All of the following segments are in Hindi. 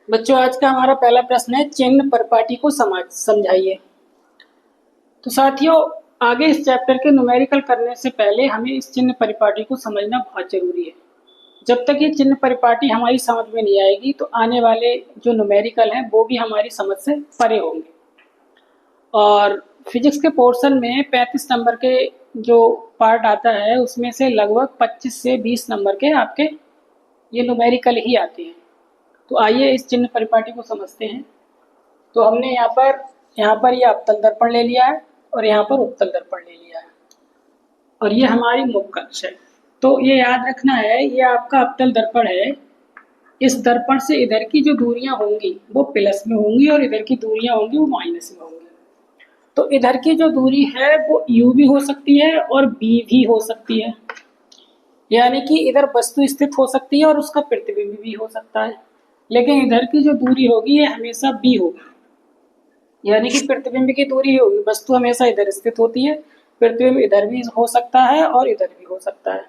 बच्चों, आज का हमारा पहला प्रश्न है, चिन्ह परिपाटी को समझाइए। तो साथियों, आगे इस चैप्टर के न्यूमेरिकल करने से पहले हमें इस चिन्ह परिपाटी को समझना बहुत जरूरी है। जब तक ये चिन्ह परिपाटी हमारी समझ में नहीं आएगी तो आने वाले जो न्यूमेरिकल हैं वो भी हमारी समझ से परे होंगे। और फिजिक्स के पोर्शन में 35 नंबर के जो पार्ट आता है उसमें से लगभग 25 से 20 नंबर के आपके ये न्यूमेरिकल ही आते हैं। तो आइए इस चिन्ह परिपाटी को समझते हैं। तो हमने यहाँ पर ये अवतल दर्पण ले लिया है और यहाँ पर उत्तल दर्पण ले लिया है और ये हमारी मुख्य अक्ष है। तो ये याद रखना है, ये आपका अवतल दर्पण है। इस दर्पण से इधर की जो दूरियां होंगी वो प्लस में होंगी और इधर की दूरियां होंगी वो माइनस में होंगी। तो इधर की जो दूरी है वो u भी हो सकती है और b भी हो सकती है, यानी कि इधर वस्तु स्थित हो सकती है और उसका प्रतिबिंब भी हो सकता है। लेकिन इधर की जो दूरी होगी ये हमेशा b होगी, यानी कि प्रतिबिंब की दूरी होगी। वस्तु हमेशा इधर स्थित होती है, प्रतिबिंब इधर भी हो सकता है और इधर भी हो सकता है।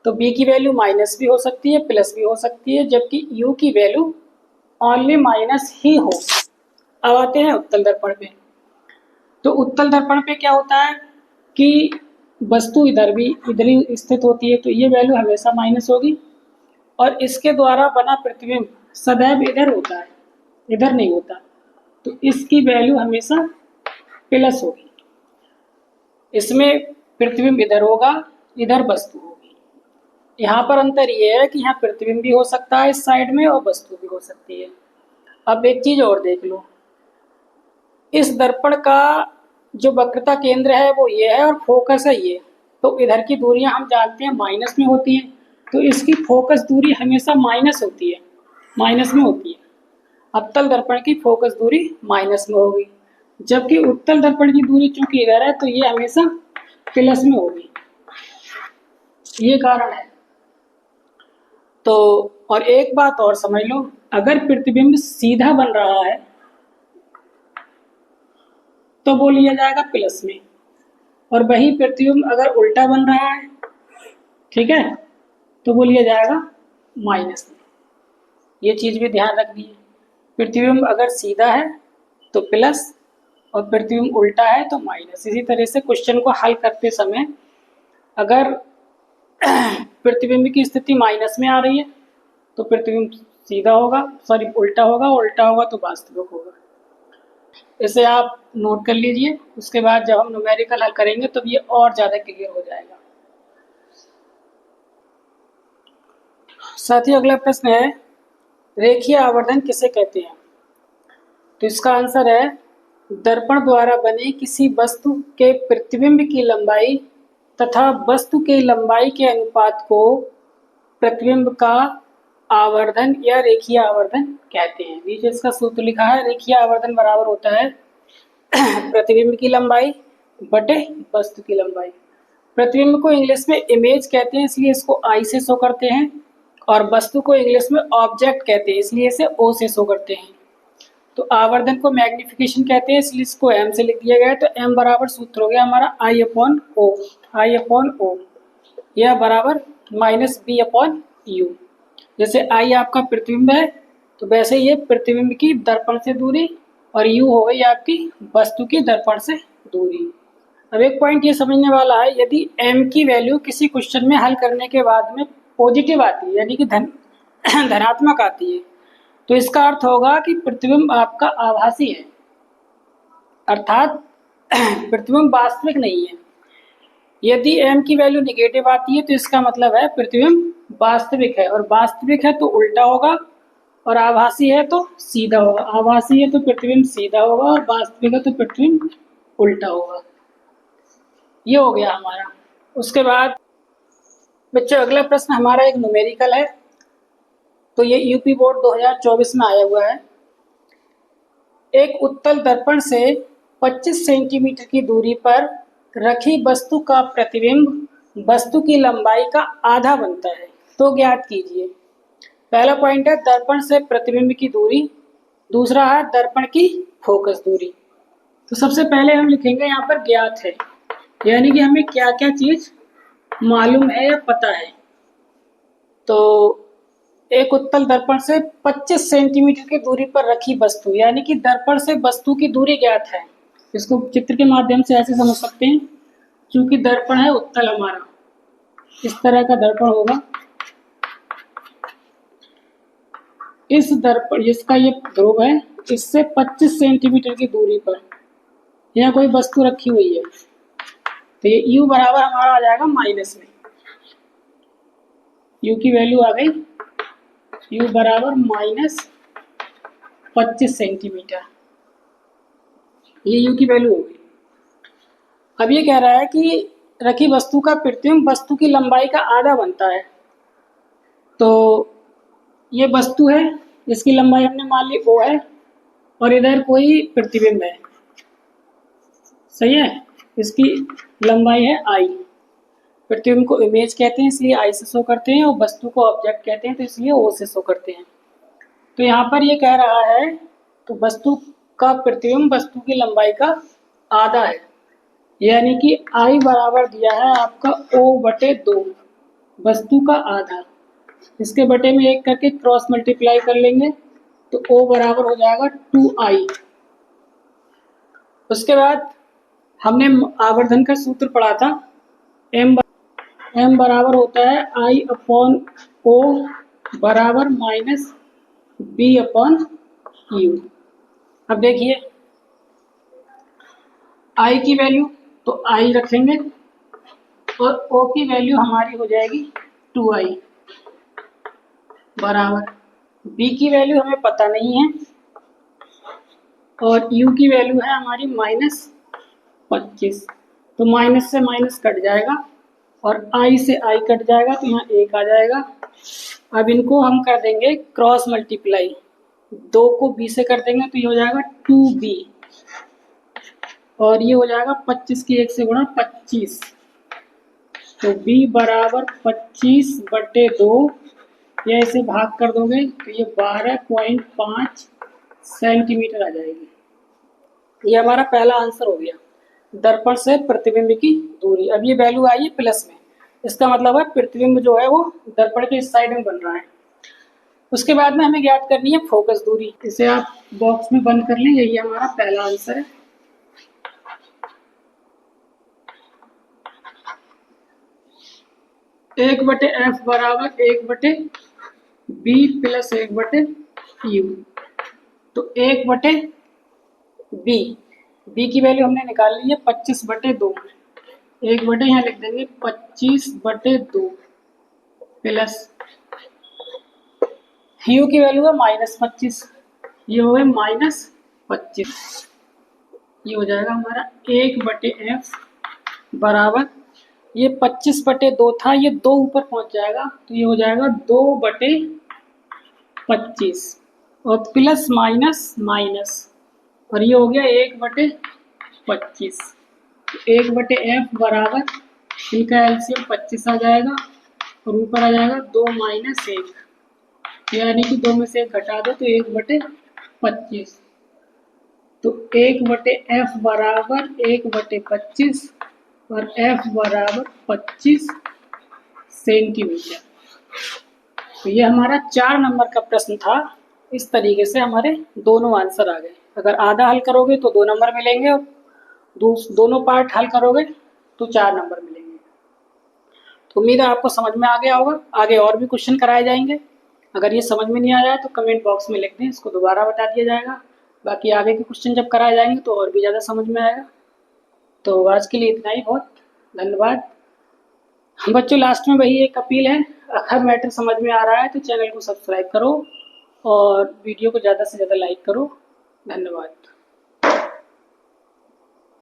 तो b की वैल्यू माइनस भी हो सकती है, प्लस भी हो सकती है, जबकि u की वैल्यू ओनली माइनस ही हो। अब आते हैं उत्तल दर्पण पे। तो उत्तल दर्पण पे क्या होता है कि वस्तु इधर ही स्थित होती है, तो ये वैल्यू हमेशा माइनस होगी और इसके द्वारा बना प्रतिबिंब सदैव इधर होता है, इधर नहीं होता। तो इसकी वैल्यू हमेशा प्लस होगी। इसमें प्रतिबिंब इधर होगा, इधर वस्तु होगी। यहाँ पर अंतर ये है कि यहाँ प्रतिबिंब भी हो सकता है इस साइड में और वस्तु भी हो सकती है। अब एक चीज और देख लो, इस दर्पण का जो वक्रता केंद्र है वो ये है और फोकस है ये। तो इधर की दूरियां हम जानते हैं माइनस में होती हैं, तो इसकी फोकस दूरी हमेशा माइनस होती है, माइनस में होती है। अवतल दर्पण की फोकस दूरी माइनस में होगी, जबकि उत्तल दर्पण की दूरी चूंकि इधर है तो ये हमेशा प्लस में होगी। ये कारण है। तो और एक बात और समझ लो, अगर प्रतिबिंब सीधा बन रहा है तो वो लिया जाएगा प्लस में, और वही प्रतिबिंब अगर उल्टा बन रहा है, ठीक है, तो वो लिया जाएगा माइनस में। ये चीज भी ध्यान रखनी है। प्रतिबिंब अगर सीधा है तो प्लस और प्रतिबिंब उल्टा है तो माइनस। इसी तरह से क्वेश्चन को हल करते समय अगर प्रतिबिंब की स्थिति माइनस में आ रही है तो प्रतिबिंब सीधा होगा, सॉरी उल्टा होगा, उल्टा होगा तो वास्तविक होगा। इसे आप नोट कर लीजिए, उसके बाद जब हम न्यूमेरिकल हल करेंगे तो ये और ज़्यादा क्लियर हो जाएगा। साथ ही अगला प्रश्न है, रेखीय आवर्धन किसे कहते हैं? तो इसका आंसर है, दर्पण द्वारा बने किसी वस्तु के प्रतिबिंब की लंबाई तथा वस्तु की लंबाई के अनुपात को प्रतिबिंब का आवर्धन या रेखीय आवर्धन कहते हैं। नीचे इसका सूत्र लिखा है, रेखीय आवर्धन बराबर होता है प्रतिबिंब की लंबाई बटे वस्तु की लंबाई। प्रतिबिंब को इंग्लिश में इमेज कहते हैं, इसलिए इसको आई से शो करते हैं, और वस्तु को इंग्लिश में ऑब्जेक्ट कहते हैं, इसलिए इसे ओ से शो करते हैं। तो आवर्धन को मैग्निफिकेशन कहते हैं, इसलिए इसको एम से लिख दिया गया है। तो एम बराबर सूत्र हो गया हमारा आई अपॉन ओ, आई अपॉन ओ, यह बराबर माइनस बी अपॉन यू। जैसे आई आपका प्रतिबिंब है तो वैसे ये प्रतिबिंब की दर्पण से दूरी और यू हो गई आपकी वस्तु की दर्पण से दूरी। अब एक पॉइंट ये समझने वाला है, यदि m की वैल्यू किसी क्वेश्चन में हल करने के बाद में पॉजिटिव आती है, यानी कि धनात्मक आती है, तो इसका अर्थ होगा कि प्रतिबिंब आपका आभासी है, अर्थात प्रतिबिंब वास्तविक नहीं है। यदि m की वैल्यू निगेटिव आती है तो इसका मतलब है प्रतिबिंब वास्तविक है, और वास्तविक है तो उल्टा होगा, और आभासी है तो सीधा होगा। आभासी है तो प्रतिबिंब सीधा होगा और वास्तविक है तो प्रतिबिंब उल्टा होगा। ये हो गया हमारा। उसके बाद बच्चों अगला प्रश्न हमारा एक न्यूमेरिकल है। तो ये यूपी बोर्ड 2024 में आया हुआ है। एक उत्तल दर्पण से 25 सेंटीमीटर की दूरी पर रखी वस्तु का प्रतिबिंब वस्तु की लंबाई का आधा बनता है, तो ज्ञात कीजिए। पहला पॉइंट है दर्पण से प्रतिबिंब की दूरी, दूसरा है दर्पण की फोकस दूरी। तो सबसे पहले हम लिखेंगे यहाँ पर ज्ञात है, यानी कि हमें क्या क्या चीज मालूम है या पता है। तो एक उत्तल दर्पण से 25 सेंटीमीटर की दूरी पर रखी वस्तु, यानी कि दर्पण से वस्तु की दूरी ज्ञात है। इसको चित्र के माध्यम से ऐसे समझ सकते हैं, क्योंकि दर्पण है उत्तल हमारा, इस तरह का दर्पण होगा। इस दर्पण, जिसका ये ध्रुव है, इससे 25 सेंटीमीटर की दूरी पर यहाँ कोई वस्तु रखी हुई है, तो ये u बराबर हमारा आ जाएगा माइनस में। u की वैल्यू आ गई, u बराबर -25 सेंटीमीटर, ये u की वैल्यू हो गई। अब ये कह रहा है कि रखी वस्तु का प्रतिबिंब वस्तु की लंबाई का आधा बनता है। तो ये वस्तु है, इसकी लंबाई हमने मान ली o है, और इधर कोई प्रतिबिंब है, सही है, इसकी लंबाई है I। प्रतिबिंब को इमेज कहते हैं, इसलिए I से शो करते हैं, और वस्तु को ऑब्जेक्ट कहते हैं, तो इसलिए O से शो करते हैं। तो यहाँ पर ये कह रहा है, तो वस्तु का प्रतिबिंब वस्तु की लंबाई का आधा है, यानी कि I बराबर दिया है आपका O/2, वस्तु का आधा। इसके बटे में 1 करके क्रॉस मल्टीप्लाई कर लेंगे, तो O बराबर हो जाएगा 2I। उसके बाद हमने आवर्धन का सूत्र पढ़ा था, m बराबर होता है I/O बराबर -B/U। अब देखिए I की वैल्यू तो I रखेंगे, और O की वैल्यू हमारी हो जाएगी 2I बराबर, B की वैल्यू हमें पता नहीं है, और U की वैल्यू है हमारी -25। तो माइनस से माइनस कट जाएगा, और I से I कट जाएगा, तो यहाँ 1 आ जाएगा। अब इनको हम कर देंगे क्रॉस मल्टीप्लाई, 2 को B से कर देंगे, तो ये हो जाएगा 2B, और ये हो जाएगा 25 की 1 से गुणा 25, तो B बराबर 25/2, या इसे भाग कर दोगे तो ये 12.5 सेंटीमीटर आ जाएगी। ये हमारा पहला आंसर हो गया, दर्पण से प्रतिबिंब की दूरी। अब ये वैल्यू आई है प्लस में, इसका मतलब है प्रतिबिंब जो है वो दर्पण के इस साइड में बन रहा है। उसके बाद में हमें ज्ञात करनी है फोकस दूरी, इसे आप बॉक्स में बंद कर लें, यही हमारा पहला आंसर है। एक बटे F बराबर 1/B प्लस 1/U, तो 1/B, B की वैल्यू हमने निकाल ली है 25/2, 1/, यहाँ लिख देंगे 25/2 प्लस U की वैल्यू है -25, ये हो गए -25, ये हो जाएगा हमारा 1/F बराबर, ये 25/2 था, ये 2 ऊपर पहुंच जाएगा, तो ये हो जाएगा 2/25, और प्लस माइनस माइनस, और ये हो गया 1/25। 1/F बराबर, इनका एलसीएम 25 आ जाएगा, और ऊपर आ जाएगा 2 - 1, यानी कि 2 में से 1 घटा दो तो 1/25, तो 1/F बराबर 1/25, और F बराबर 25 सेंटीमीटर। तो ये हमारा 4 नंबर का प्रश्न था। इस तरीके से हमारे दोनों आंसर आ गए। अगर आधा हल करोगे तो 2 नंबर मिलेंगे, और दोनों पार्ट हल करोगे तो 4 नंबर मिलेंगे। तो उम्मीद है आपको समझ में आ गया होगा। आगे और भी क्वेश्चन कराए जाएंगे। अगर ये समझ में नहीं आया तो कमेंट बॉक्स में लिख दें, इसको दोबारा बता दिया जाएगा। बाकी आगे के क्वेश्चन जब कराए जाएंगे तो और भी ज़्यादा समझ में आएगा। तो आज के लिए इतना ही, बहुत धन्यवाद। बच्चों, लास्ट में वही एक अपील है, अगर मैटर समझ में आ रहा है तो चैनल को सब्सक्राइब करो और वीडियो को ज़्यादा से ज़्यादा लाइक करो। धन्यवाद।